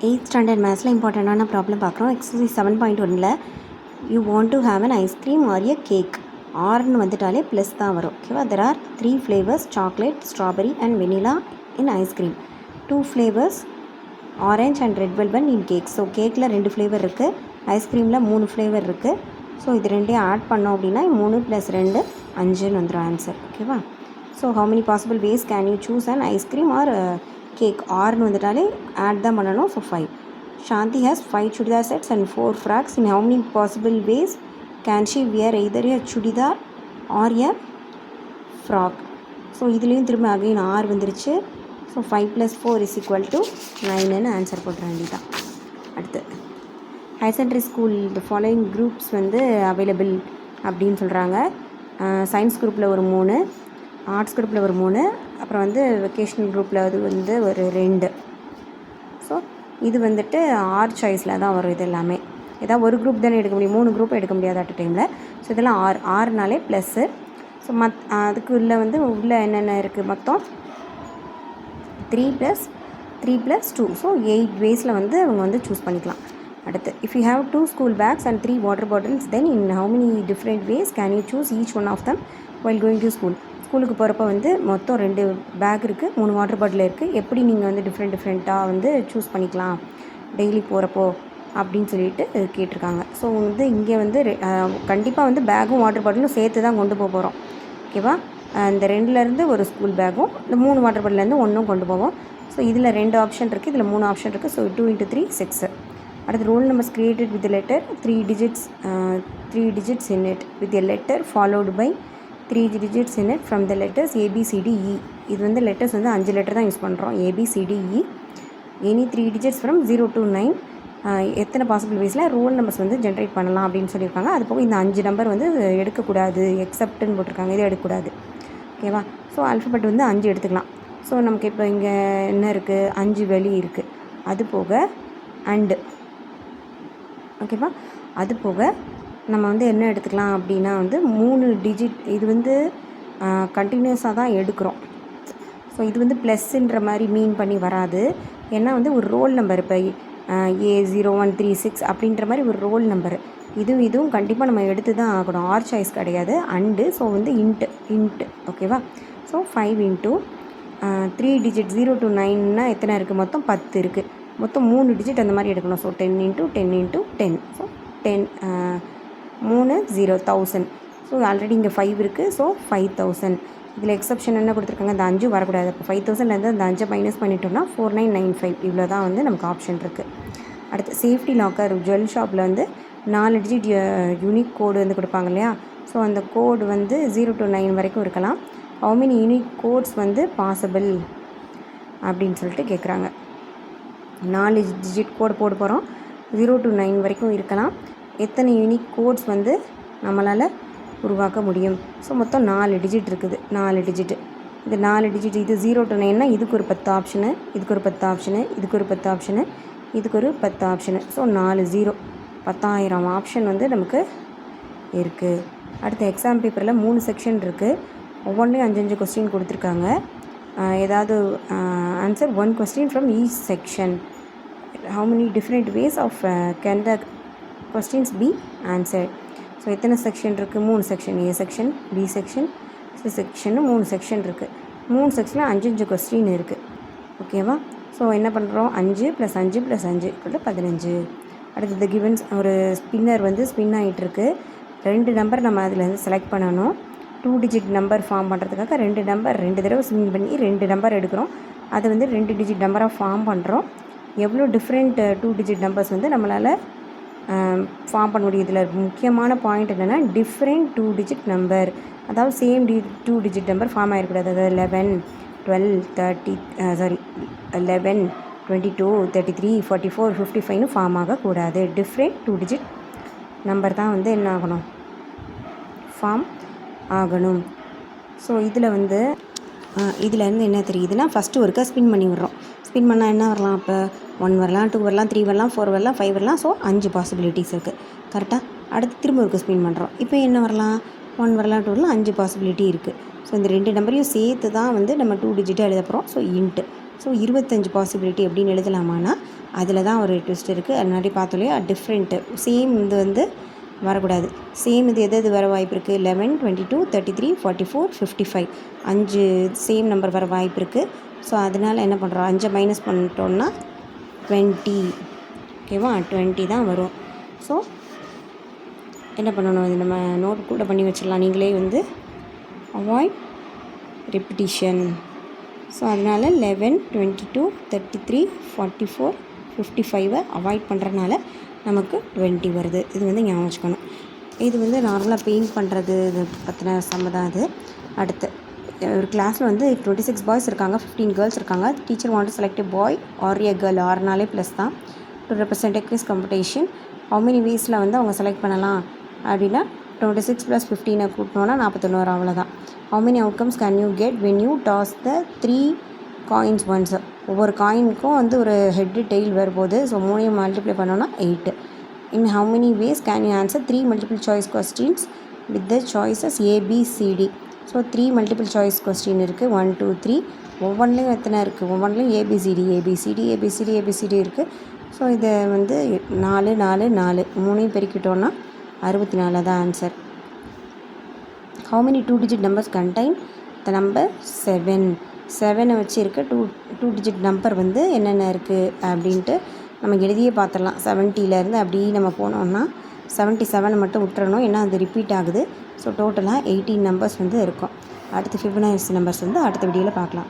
8th standard மேத்ஸில் இம்பார்ட்டண்டான problem பார்க்குறோம். Exercise 7.1ல் you want to have an ice cream or a cake. ஆர்னு வந்துட்டாலே ப்ளஸ் தான் வரும். ஓகேவா? There are 3 flavours chocolate, strawberry and vanilla in ice cream. 2 flavours orange and red velvet in cake. So கேக்கில் 2 flavour இருக்குது, ஐஸ்கிரீமில் 3 ஃப்ளேவர் இருக்குது. ஸோ இது ரெண்டையும் ஆட் பண்ணோம் அப்படின்னா 3 + 2 5ன்னு வந்துடும் ஆன்சர். ஓகேவா? So how many possible ways can you choose and ice cream or cake? ஆர்னு வந்துட்டாலே ஆட் தான் பண்ணணும். So 5. Shanti has 5 chudidar sets and 4 frocks. In how many possible ways can she wear either a chudidar or a frock? So இதுலேயும் திரும்ப again R வந்துருச்சு. So 5 + 4 = 9ன்னு answer போட்டுற வேண்டியதான். அடுத்து higher secondary school the following groups வந்து available அப்படின்னு சொல்கிறாங்க. Science குரூப்பில் ஒரு 3, ஆர்ட்ஸ் குரூப்பில் ஒரு 3, அப்புறம் வந்து வெக்கேஷனல் குரூப்பில் அது வந்து ஒரு 2. ஸோ இது வந்துட்டு ஆர் சாய்ஸில் தான் வரும். இது எல்லாமே ஏதாவது ஒரு குரூப் தானே எடுக்க முடியும், 3 குரூப் எடுக்க முடியாது அட் டைமில். ஸோ இதெல்லாம் ஆறுனாலே ப்ளஸ்ஸு. ஸோ அதுக்கு உள்ளே வந்து உள்ளே என்னென்ன இருக்குது மொத்தம் 3 + 2. ஸோ 8 வேஸில் வந்து அவங்க வந்து சூஸ் பண்ணிக்கலாம். அடுத்து if you have 2 school bags and 3 water bottles then in how many different ways can you choose each one of them while going to school? ஸ்கூலுக்கு போகிறப்ப வந்து மொத்தம் 2 பேக் இருக்குது, 3 வாட்டர் பாட்டில் இருக்குது. எப்படி நீங்கள் வந்து டிஃப்ரெண்ட்டாக வந்து சூஸ் பண்ணிக்கலாம் டெய்லி போகிறப்போ அப்படின்னு சொல்லிட்டு கேட்டிருக்காங்க. ஸோ வந்து இங்கே வந்து கண்டிப்பாக வந்து பேக்கும் வாட்டர் பாட்டிலும் சேர்த்து தான் கொண்டு போக போகிறோம். ஓகேவா? இந்த 2லேருந்து ஒரு ஸ்கூல் பேக்கும், இந்த 3 வாட்டர் பாட்டிலேருந்து 1 கொண்டு போவோம். ஸோ இதில் 2 ஆப்ஷன் இருக்குது, இதில் 3 ஆப்ஷன் இருக்குது. ஸோ 2 × 3 6. அடுத்து roll numbers created with letter 3 digits in it with a letter followed by 3 digits in it from the letters ABCDE. இது வந்து லெட்டர்ஸ் வந்து 5 லெட்டர் தான் யூஸ் பண்ணுறோம். ABCDE any 3 digits from 0 to 9. எத்தனை பாசிபிள் வேஸில் ரோல் நம்பர்ஸ் வந்து generate பண்ணலாம் அப்படின்னு சொல்லியிருக்காங்க. அது போக இந்த 5 நம்பர் வந்து எடுக்கக்கூடாது, எக்ஸப்ட்னு போட்டிருக்காங்க, இது எடுக்கக்கூடாது. ஓகேவா? ஸோ ஆல்ஃபபெட் வந்து 5 எடுத்துக்கலாம். ஸோ நமக்கு இப்போ இங்கே என்ன இருக்குது, 5 வெளி இருக்குது. அது போக அண்டு. ஓகேவா? அது போக நம்ம வந்து என்ன எடுத்துக்கலாம் அப்படின்னா வந்து 3 டிஜிட். இது வந்து கண்டினியூஸாக தான் எடுக்கிறோம். ஸோ இது வந்து ப்ளஸ்ன்ற மாதிரி மீன் பண்ணி வராது. ஏன்னா வந்து ஒரு ரோல் நம்பர் இப்போ A0136 அப்படின்ற மாதிரி ஒரு ரோல் நம்பர். இதுவும் கண்டிப்பாக நம்ம எடுத்து தான் ஆகணும். ஆர் சாய்ஸ் கிடையாது. அண்டு. ஸோ வந்து இன்ட்டு. ஓகேவா? ஸோ 5 × 3 digit 0 to 9னா எத்தனை இருக்குது? மொத்தம் 10 இருக்குது. மொத்தம் 3 டிஜிட் அந்த மாதிரி எடுக்கணும். ஸோ 10 × 10 × 10. ஸோ 10 3 0 1000. ஸோ ஆல்ரெடி இங்கே 5 இருக்குது. ஸோ 5000. இதில் எக்ஸப்ஷன் என்ன கொடுத்துருக்காங்க, இந்த 5 வரக்கூடாது. அப்போ 5000லேருந்து அந்த 5 மைனஸ் பண்ணிட்டோம்னா 4995. இவ்வளோ தான் வந்து நமக்கு ஆப்ஷன் இருக்குது. அடுத்து சேஃப்டி லாக்கர் ஜுவல் ஷாப்பில் வந்து 4 டிஜிட் யூனிக் கோடு வந்து கொடுப்பாங்க இல்லையா? ஸோ அந்த கோடு வந்து 0 to 9 வரைக்கும் இருக்கலாம். ஹவு மெனி யூனிக் கோட்ஸ் வந்து பாசிபிள் அப்படின்னு சொல்லிட்டு கேட்குறாங்க. 4 டிஜிட் கோடு போட போகிறோம். 0 to 9 வரைக்கும் இருக்கலாம். எத்தனை யூனிக் கோட்ஸ் வந்து நம்மளால் உருவாக்க முடியும்? ஸோ மொத்தம் 4 டிஜிட் இருக்குது. 4 டிஜிட்டு. இது 4 டிஜிட். இது 0 to 9னா இதுக்கு ஒரு 10 ஆப்ஷனு, இதுக்கு ஒரு 10 ஆப்ஷனு, இதுக்கு ஒரு 10 ஆப்ஷனு, இதுக்கு ஒரு 10 ஆப்ஷனு. ஸோ 4 0 10,000 ஆப்ஷன் வந்து நமக்கு இருக்குது. அடுத்த எக்ஸாம் பேப்பரில் 3 செக்ஷன் இருக்குது. ஒவ்வொன்றையும் 5 கொஸ்டின் கொடுத்துருக்காங்க. ஏதாவது answer 1 question from each section. How many different ways of can the questions be answered? So எத்தனை செக்ஷன் இருக்குது? 3 section. A section, B section, C section. 3 section இருக்குது. 3 செக்ஷனில் 5 கொஸ்டின் இருக்குது. ஓகேவா? ஸோ என்ன பண்ணுறோம், 5 + 5 + 5 = 15. அடுத்தது கிவன்ஸ் ஒரு ஸ்பின்னர் வந்து ஸ்பின் ஆகிட்டுருக்கு. 2 நம்பர் நம்ம அதில் வந்து செலக்ட் பண்ணணும். 2 டிஜிட் நம்பர் ஃபார்ம் பண்ணுறதுக்காக 2 நம்பர் 2 தடவை ஸ்பின் பண்ணி 2 நம்பர் எடுக்கிறோம். அதை வந்து 2 டிஜிட் நம்பராக ஃபார்ம் பண்ணுறோம். எவ்வளோ டிஃப்ரெண்ட் 2 டிஜிட் நம்பர்ஸ் வந்து நம்மளால் ஃபார்ம் பண்ண முடியும். இதில் முக்கியமான பாயிண்ட் என்னென்னா டிஃப்ரெண்ட் 2 டிஜிட் நம்பர், அதாவது சேம் 2 டிஜிட் நம்பர் ஃபார்ம் ஆகிருக்கூடாது. அதாவது 11 12 11 22 33 44 55ன்னு ஃபார்ம் ஆகக்கூடாது. டிஃப்ரெண்ட் 2 டிஜிட் நம்பர் தான் வந்து என்ன ஆகணும், ஃபார்ம் ஆகணும். ஸோ இதில் வந்து இதிலேருந்து என்ன தெரியுதுன்னா, ஃபஸ்ட்டு ஒருக்கா ஸ்பின் பண்ணி விடுறோம். ஸ்பின் பண்ணால் என்ன வரலாம்? இப்போ 1 வரலாம், 2 வரலாம், 3 வரலாம், 4 வரலாம், 5 வரலாம். ஸோ 5 பாசிபிலிட்டிஸ் இருக்குது. கரெக்டாக? அடுத்து திரும்ப ஒருக்கா ஸ்பின் பண்ணுறோம். இப்போ என்ன வரலாம்? 1 வரலாம், 2 வரலாம், 5 பாசிபிலிட்டி இருக்குது. ஸோ இந்த 2 நம்பரையும் சேர்த்து தான் வந்து நம்ம 2 டிஜிட்டாக எழுத போகிறோம். So into. ஸோ 25 பாசிபிலிட்டி அப்படின்னு எழுதலாமான்னா அதில் தான் ஒரு ட்விஸ்ட் இருக்குது. அது முன்னாடி பார்த்தோம் இல்லையா, டிஃப்ரெண்ட்டு. சேம் இது வந்து வரக்கூடாது. சேம் இது எது வர வாய்ப்பு இருக்குது? 11, 22, 33, 44, 55 5 சேம் நம்பர் வர வாய்ப்பு இருக்குது. ஸோ அதனால் என்ன பண்ணுறோம், 5 மைனஸ் பண்ணிட்டோம்னா 20. ஓகேவா, 20 தான் வரும். ஸோ என்ன பண்ணணும், இது நம்ம நோட் கூட பண்ணி வச்சிடலாம். நீங்களே வந்து அவாய்ட் ரெப்பிட்டிஷன். ஸோ அதனால் 11, 22, 33, 44, 55 அவாய்ட் பண்ணுறதுனால நமக்கு 20 வருது. இது வந்து ஞாபகம் வச்சுக்கணும். இது வந்து நார்மலாக பெயிண்ட் பண்ணுறது இது பற்றின சம்மதான் அது. அடுத்து ஒரு கிளாஸில் வந்து 26 பாய்ஸ் இருக்காங்க, 15 கேர்ள்ஸ் இருக்காங்க. Teacher want to select a boy or a girl. ஆறுனாலே ப்ளஸ் தான். To represent a quiz competition how many வேஸில் வந்து அவங்க செலக்ட் பண்ணலாம் அப்படின்னா 26 + 15 கூட்டினோன்னா 41. அவ்வளோதான். How many outcomes can you get when you toss the 3 coins once. ஒவ்வொரு காயினுக்கும் வந்து ஒரு ஹெட்டு டெய்ல் வரும்போது ஸோ 3 மல்டிப்ளை பண்ணோன்னா 8. In how many ways can you answer 3 multiple choice questions with the choices ABCD. So 3 multiple choice question இருக்குது. 1, 2, 3 ஒவ்வொன்றிலையும் எத்தனை இருக்குது? ஒவ்வொன்றிலையும் ABCD இருக்குது. ஸோ இதை வந்து 4, 4, 4 3 பெருக்கிட்டோன்னா 64 தான் answer. How many 2 digit numbers contain the number 7. 7 வச்சு இருக்க 2 டிஜிட் நம்பர் வந்து என்னென்ன இருக்குது அப்படின்ட்டு நம்ம எழுதியே பார்த்துடலாம். 70லேருந்து அப்படி நம்ம போனோம்னா 77 மட்டும் விட்டுறணும், ஏன்னா அது ரிப்பீட் ஆகுது. ஸோ டோட்டலாக 18 நம்பர்ஸ் வந்து இருக்கும். அடுத்து ஃபிபனாச்சி நம்பர்ஸ் வந்து அடுத்த வீடியோவில் பார்க்கலாம்.